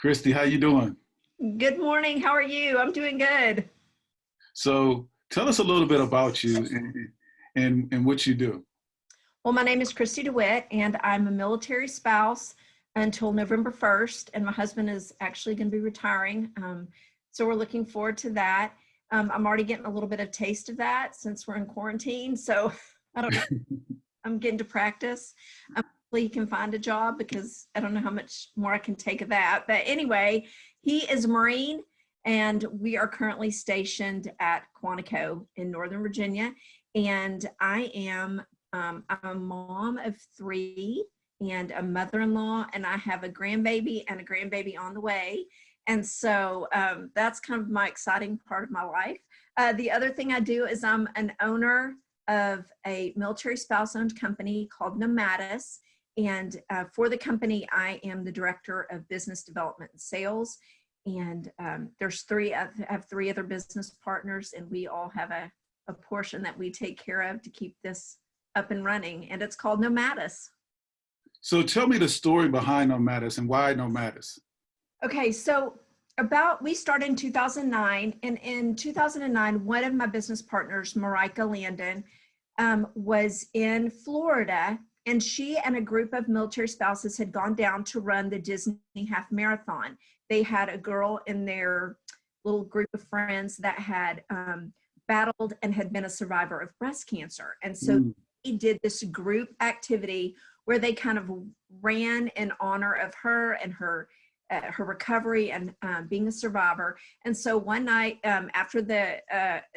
Christy, how you doing? Good morning. How are you? I'm doing good. So tell us a little bit about you and what you do. Well, my name is Christy Dewitt, and I'm a military spouse until November 1st, and my husband is actually going to be retiring. So we're looking forward to that. I'm already getting a little bit of taste of that since we're in quarantine. So I don't know. I'm getting to practice. Hopefully he can find a job because I don't know how much more I can take of that. But anyway, he is a Marine, and we are currently stationed at Quantico in Northern Virginia. And I am I'm a mom of three and a mother-in-law, and I have a grandbaby and a grandbaby on the way. And so that's kind of my exciting part of my life. The other thing I do is I'm an owner of a military spouse-owned company called Nomadis. And for the company, I am the director of business development and sales. And I have three other business partners, and we all have a portion that we take care of to keep this up and running. And it's called Nomadis. So tell me the story behind Nomadis and why Nomadis. Okay, so we started in 2009, and in 2009, one of my business partners, Marika Landon, was in Florida, and she and a group of military spouses had gone down to run the Disney Half Marathon. They had a girl in their little group of friends that had battled and had been a survivor of breast cancer. And so they did this group activity where they kind of ran in honor of her and her recovery and being a survivor. And so one night after they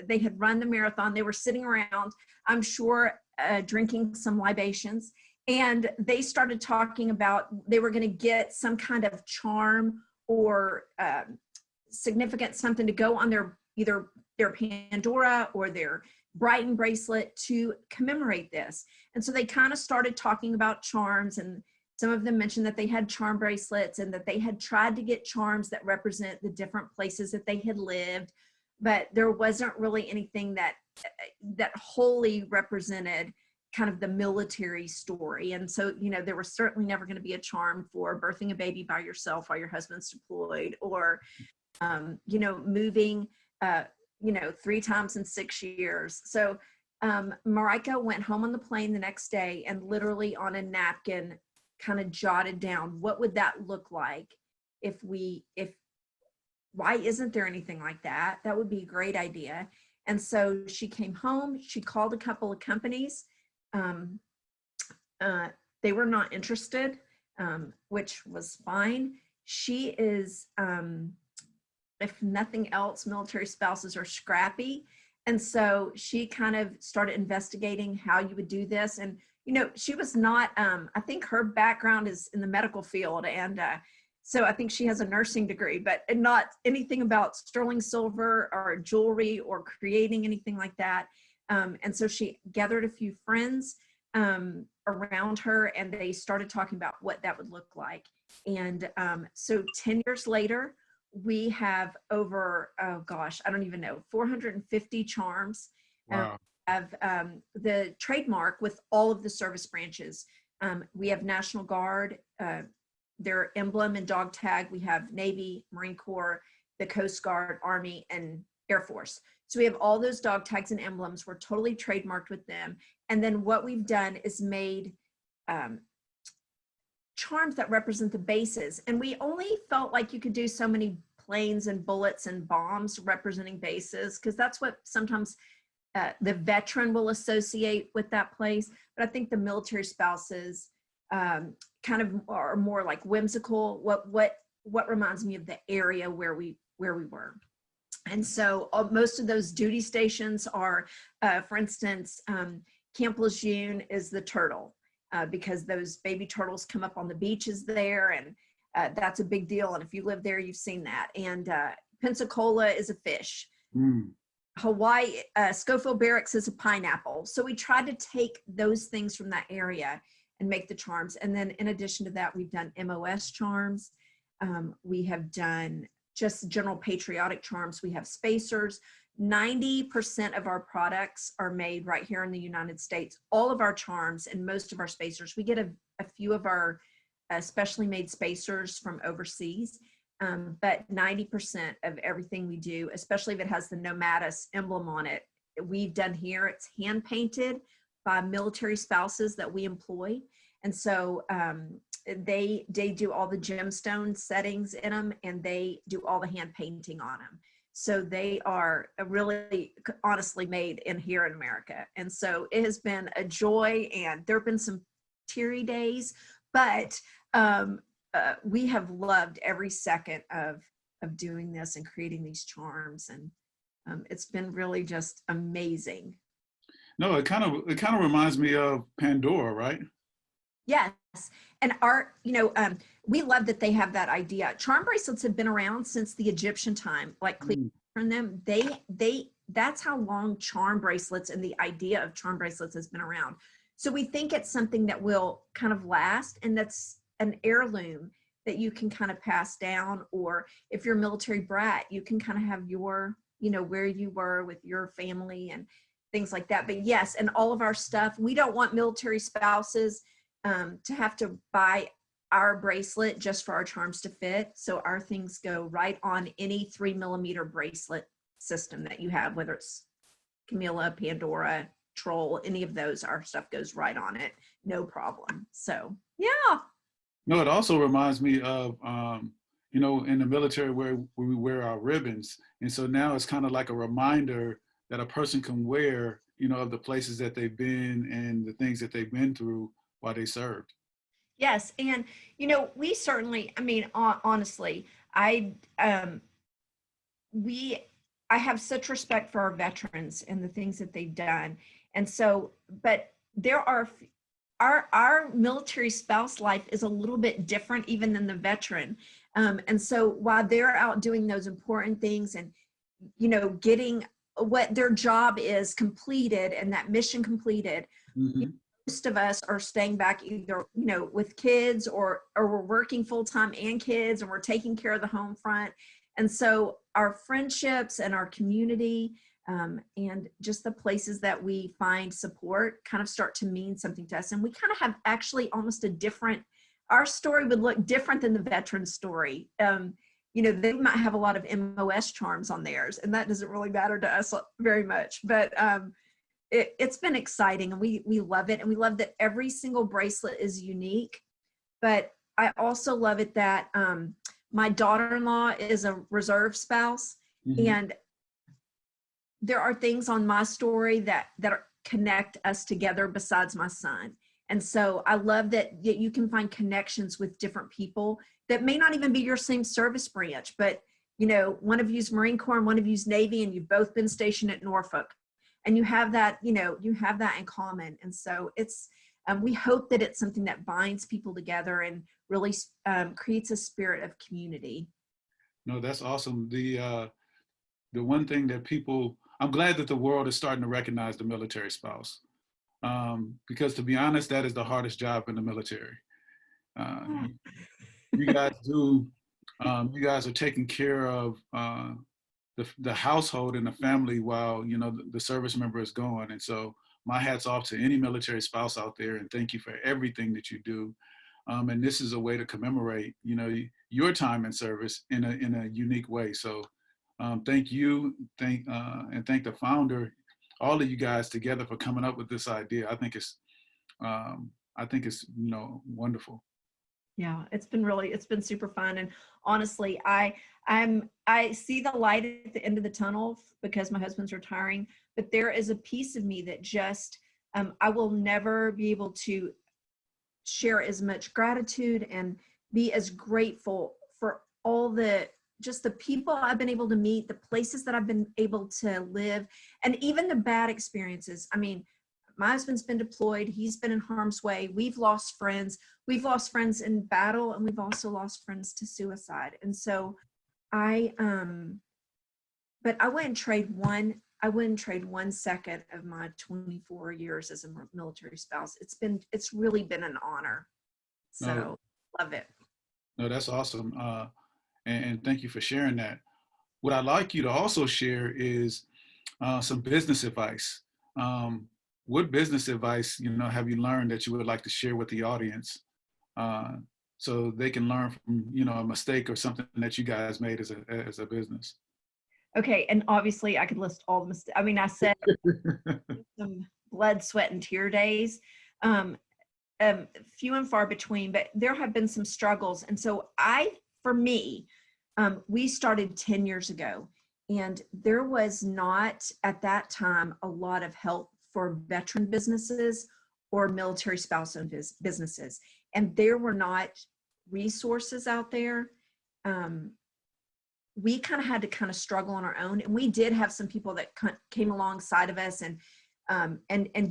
had run the marathon, they were sitting around, I'm sure, drinking some libations, and they started talking about they were going to get some kind of charm or significant something to go on either their Pandora or their Brighton bracelet to commemorate this. And so they kind of started talking about charms, and some of them mentioned that they had charm bracelets and that they had tried to get charms that represent the different places that they had lived, but there wasn't really anything that wholly represented kind of the military story. And so, there was certainly never going to be a charm for birthing a baby by yourself while your husband's deployed, or, moving, 3 times in 6 years. So Marika went home on the plane the next day and literally on a napkin kind of jotted down, what would that look like why isn't there anything like that? That would be a great idea. And so she came home, she called a couple of companies. They were not interested, which was fine. She is, if nothing else, military spouses are scrappy. And so she kind of started investigating how you would do this. And, she was not, I think her background is in the medical field. And so I think she has a nursing degree, but not anything about sterling silver or jewelry or creating anything like that. And so she gathered a few friends around her, and they started talking about what that would look like. And so 10 years later, we have over, I don't even know, 450 charms. Wow. Have the trademark with all of the service branches. We have National Guard, their emblem and dog tag. We have Navy, Marine Corps, the Coast Guard, Army, and Air Force. So we have all those dog tags and emblems. We're totally trademarked with them. And then what we've done is made charms that represent the bases. And we only felt like you could do so many planes and bullets and bombs representing bases, because that's what sometimes the veteran will associate with that place. But I think the military spouses kind of are more like whimsical. What reminds me of the area where we were. And so most of those duty stations are, for instance, Camp Lejeune is the turtle, because those baby turtles come up on the beaches there, and that's a big deal. And if you live there, you've seen that. And Pensacola is a fish. Hawaii, Schofield Barracks is a pineapple. So we tried to take those things from that area and make the charms. And then in addition to that, we've done MOS charms. We have done just general patriotic charms. We have spacers. 90% of our products are made right here in the United States. All of our charms and most of our spacers. We get a few of our specially made spacers from overseas, But 90% of everything we do, especially if it has the Nomadis emblem on it, we've done here. It's hand painted by military spouses that we employ. And so they do all the gemstone settings in them, and they do all the hand painting on them. So they are really honestly made in here in America. And so it has been a joy, and there have been some teary days, but we have loved every second of doing this and creating these charms. And it's been really just amazing. No, it kind of reminds me of Pandora, right? Yes. And we love that they have that idea. Charm bracelets have been around since the Egyptian time, like Cleopatra and them. That's how long charm bracelets and the idea of charm bracelets has been around. So we think it's something that will kind of last, and that's an heirloom that you can kind of pass down. Or if you're a military brat, you can kind of have your, where you were with your family and things like that. But yes, and all of our stuff, we don't want military spouses to have to buy our bracelet just for our charms to fit. So our things go right on any 3mm bracelet system that you have, whether it's Camilla, Pandora, Troll, any of those, our stuff goes right on it, no problem. So yeah. No, it also reminds me of in the military where we wear our ribbons, and so now it's kind of like a reminder that a person can wear, of the places that they've been and the things that they've been through while they served. Yes. And, we certainly, honestly, I have such respect for our veterans and the things that they've done. And so, but there are, our military spouse life is a little bit different even than the veteran. And so while they're out doing those important things and, getting what their job is completed and that mission completed, most of us are staying back either, with kids or we're working full-time and kids, and we're taking care of the home front. And so our friendships and our community and just the places that we find support kind of start to mean something to us. And we kind of have actually almost our story would look different than the veteran story. They might have a lot of MOS charms on theirs, and that doesn't really matter to us very much. But it's been exciting, and we love it. And we love that every single bracelet is unique. But I also love it that my daughter-in-law is a reserve spouse, and there are things on my story that connect us together besides my son. And so I love that you can find connections with different people that may not even be your same service branch, but one of you's Marine Corps and one of you's Navy, and you've both been stationed at Norfolk, and you have that, you have that in common. And so it's, we hope that it's something that binds people together and really creates a spirit of community. No, that's awesome. The one thing that I'm glad that the world is starting to recognize the military spouse. Because to be honest, that is the hardest job in the military. You guys you guys are taking care of the household and the family while, the service member is gone. And so my hat's off to any military spouse out there, and thank you for everything that you do. And this is a way to commemorate, your time in service in a unique way. So thank you, and thank the founder, all of you guys together for coming up with this idea. I think it's wonderful. Yeah, it's been super fun. And honestly, I see the light at the end of the tunnel because my husband's retiring, but there is a piece of me that just, I will never be able to share as much gratitude and be as grateful for all the people I've been able to meet, the places that I've been able to live, and even the bad experiences. My husband's been deployed. He's been in harm's way. We've lost friends. We've lost friends in battle, and we've also lost friends to suicide. And so but I wouldn't trade one second of my 24 years as a military spouse. It's really been an honor. So love it. No, that's awesome. And thank you for sharing that. What I'd like you to also share is some business advice. What business advice, have you learned that you would like to share with the audience so they can learn from, you know, a mistake or something that you guys made as a business. Okay, and obviously I could list all the mistakes. I mean, I said some blood, sweat, and tear days. Um, Few and far between, but there have been some struggles. And so for me, we started 10 years ago, and there was not at that time a lot of help for veteran businesses or military spouse-owned businesses. And there were not resources out there. We kind of had to kind of struggle on our own. And we did have some people that came alongside of us and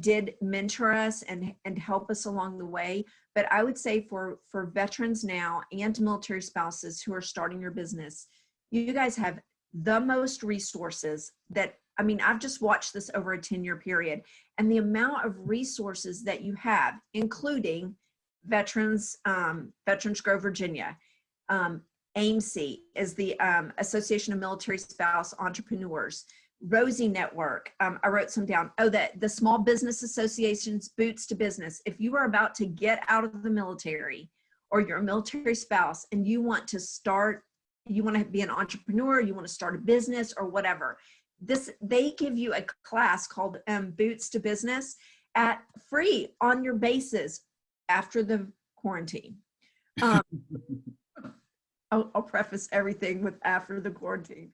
did mentor us and help us along the way. But I would say for veterans now and military spouses who are starting your business, you guys have the most resources that, I mean, I've just watched this over a 10-year period, and the amount of resources that you have, including Veterans Grow Virginia, AMC is the Association of Military Spouse Entrepreneurs, Rosie Network. I wrote some down. Oh, the Small Business Association's Boots to Business. If you are about to get out of the military, or you're a military spouse and you want to be an entrepreneur, you want to start a business or whatever, they give you a class called Boots to Business at free on your bases after the quarantine. I'll preface everything with after the quarantine.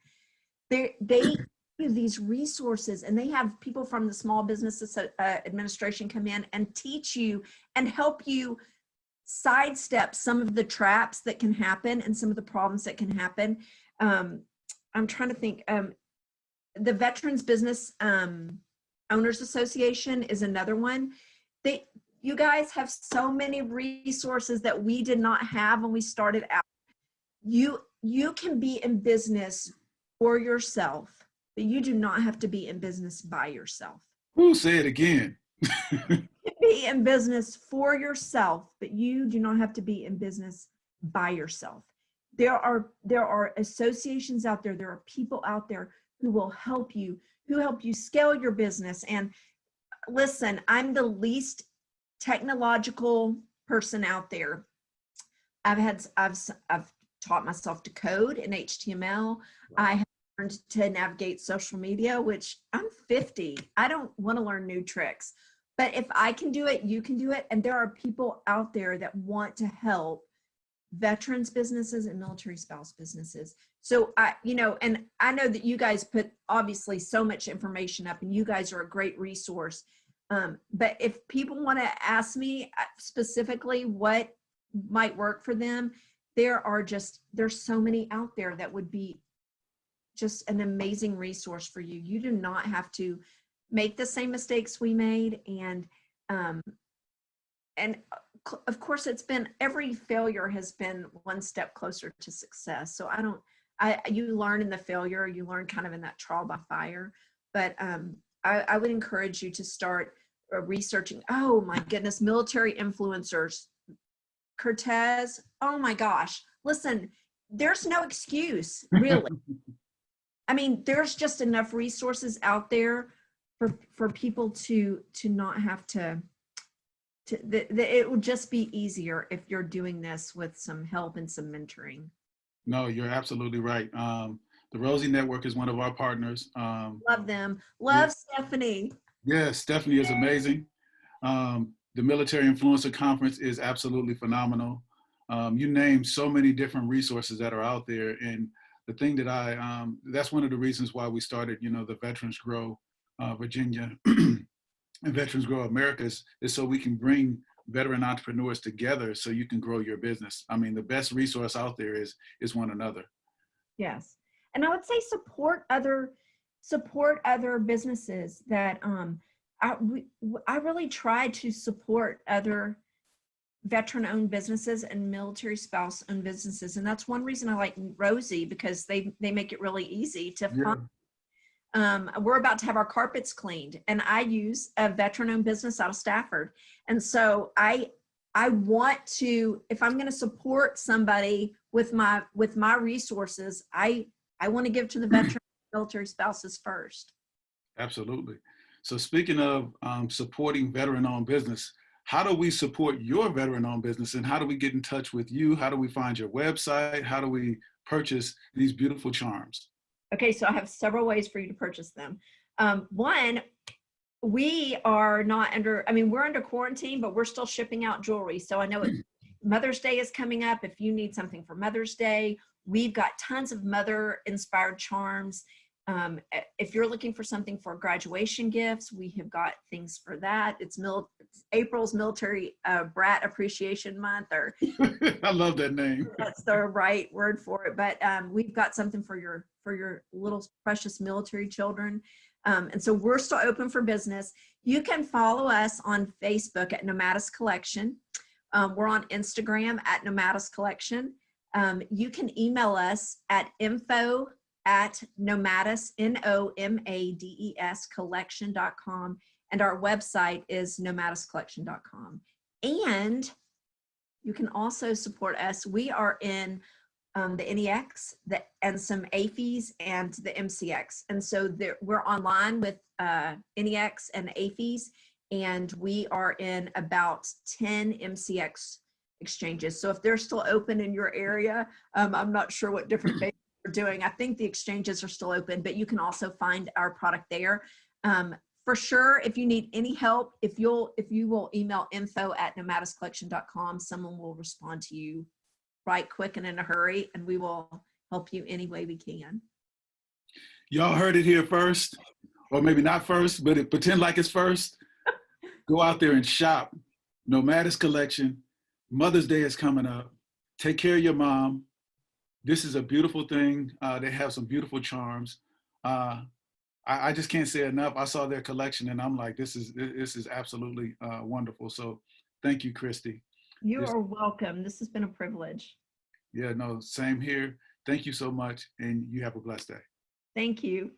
They give these resources, and they have people from the Small Business Administration come in and teach you and help you sidestep some of the traps that can happen and some of the problems that can happen. I'm trying to think. The Veterans Business Owners Association is another one. You guys have so many resources that we did not have when we started out. You can be in business for yourself, but you do not have to be in business by yourself. Who say it again? You can be in business for yourself, but you do not have to be in business by yourself. There are associations out there. There are people out there who will help you, scale your business. And listen, I'm the least technological person out there. I've taught myself to code in HTML. I have learned to navigate social media, which I'm 50. I don't want to learn new tricks. But if I can do it, you can do it. And there are people out there that want to help veterans businesses and military spouse businesses. So and I know that you guys put obviously so much information up, and you guys are a great resource. But if people want to ask me specifically what might work for them, there's so many out there that would be just an amazing resource for you. You do not have to make the same mistakes we made. And of course every failure has been one step closer to success. So you learn in the failure, you learn kind of in that trial by fire. But I would encourage you to start researching. Oh my goodness, military influencers, Cortez. Oh my gosh. Listen, there's no excuse, really. I mean, there's just enough resources out there for people to not have it will just be easier if you're doing this with some help and some mentoring. No, you're absolutely right. The Rosie Network is one of our partners. Love them. Love Stephanie. Yeah, Stephanie is amazing. The Military Influencer Conference is absolutely phenomenal. You named so many different resources that are out there. And the thing that that's one of the reasons why we started, the Veterans Grow Virginia and Veterans Grow America is so we can bring veteran entrepreneurs together so you can grow your business. I mean, the best resource out there is one another. Yes. And I would say support other businesses that I really try to support other veteran-owned businesses and military spouse-owned businesses, and that's one reason I like Rosie, because they make it really easy to find. We're about to have our carpets cleaned, and I use a veteran-owned business out of Stafford, and so I want to, if I'm going to support somebody with my resources, I want to give to the veteran military spouses first. Absolutely. So speaking of supporting veteran-owned business, how do we support your veteran-owned business, and how do we get in touch with you? How do we find your website? How do we purchase these beautiful charms? Okay, so I have several ways for you to purchase them. One, we are not under, I mean, we're under quarantine, but we're still shipping out jewelry. So I know Mother's Day is coming up. If you need something for Mother's Day, we've got tons of mother inspired charms. If you're looking for something for graduation gifts, we have got things for that. It's April's Military Brat Appreciation Month, or I love that name. that's the right word for it. But we've got something for your little precious military children. And so we're still open for business. You can follow us on Facebook at Nomadis Collection. We're on Instagram at Nomadis Collection. You can email us at info@nomadis, NOMADES collection.com. And our website is nomadiscollection.com. And you can also support us. We are in the NEX and some AFES and the MCX. And so we're online with NEX and AFES, and we are in about 10 MCX exchanges. So if they're still open in your area, I'm not sure what different bases are doing. I think the exchanges are still open, but you can also find our product there. For sure, if you need any help, if you will email info@nomadiscollection.com, someone will respond to you right quick and in a hurry, and we will help you any way we can. Y'all heard it here first, or maybe not first, but pretend like it's first. Go out there and shop. Nomadis Collection. Mother's Day is coming up. Take care of your mom. This is a beautiful thing. They have some beautiful charms. I just can't say enough. I saw their collection and I'm like, this is absolutely wonderful. So thank you, Christy. You are welcome. This has been a privilege. Yeah, no, same here. Thank you so much, and you have a blessed day. Thank you.